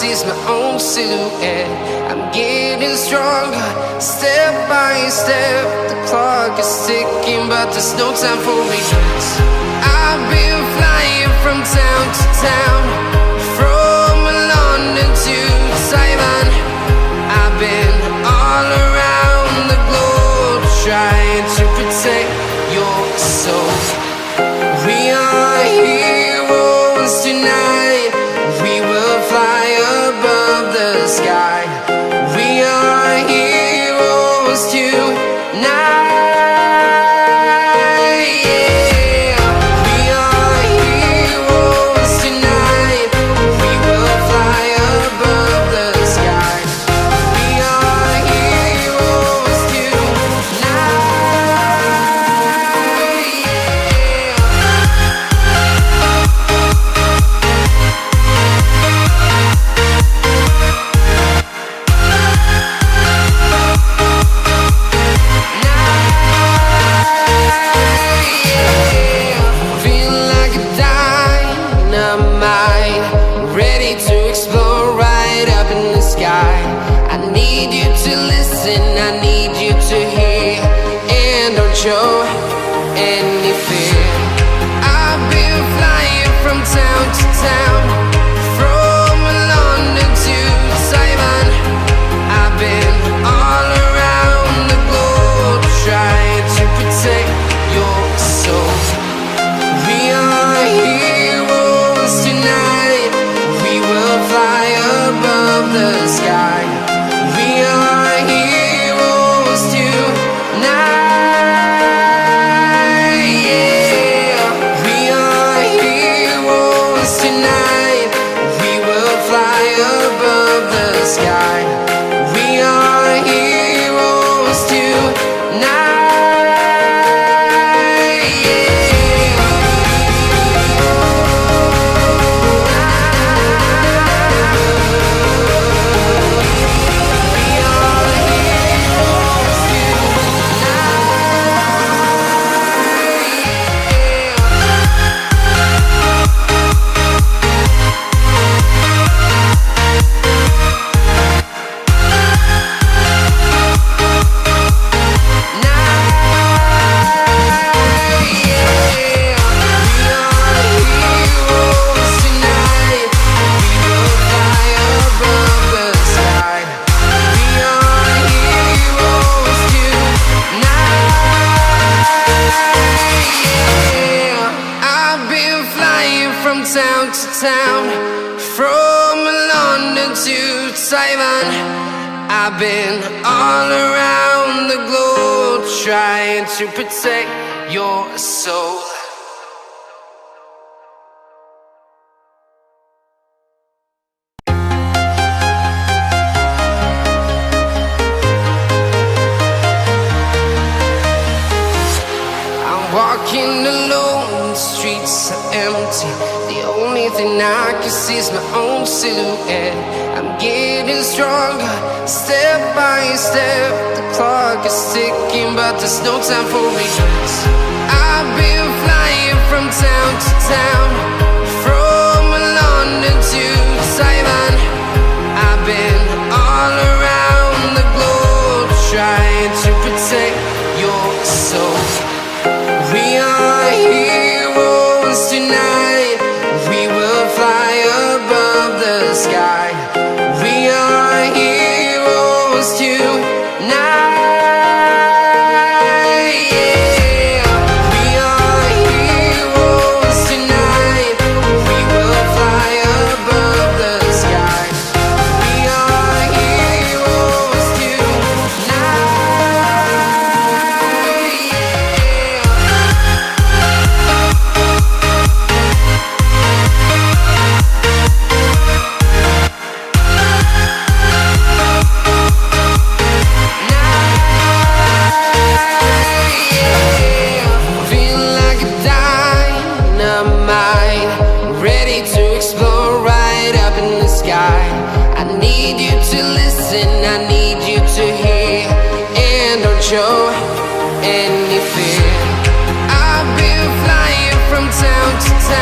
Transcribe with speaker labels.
Speaker 1: see is my own silhouette. I'm getting stronger, step by step. The clock is ticking, but there's no time for regrets. I've been flying from town to town, from London to Taiwan. I've been all around the globe, trying to protect your soul. We are heroes tonight. We will fly above the sky. We are heroes tonight. Show any fear. I've been flying from town to town, from London to Taiwan. I've been all around the globe, trying to protect your soul. We are heroes tonight. We will fly above the sky. We are heroes tonight. Town to town, from London to Taiwan. I've been all around the globe, trying to protect your soul. I'm walking alone, the streets are empty. The only thing I can see is my own silhouette. I'm getting stronger, step by step. The clock is ticking, but there's no time for regrets. I've been flying from town to town, from London to Taiwan. I've been all around the globe, trying to protect your soul. We are heroes tonight. We will fly above the sky. We are heroes tonight. We are heroes tonight. We will fly above the sky. We are heroes tonight. show any fear. I've been flying from town to town.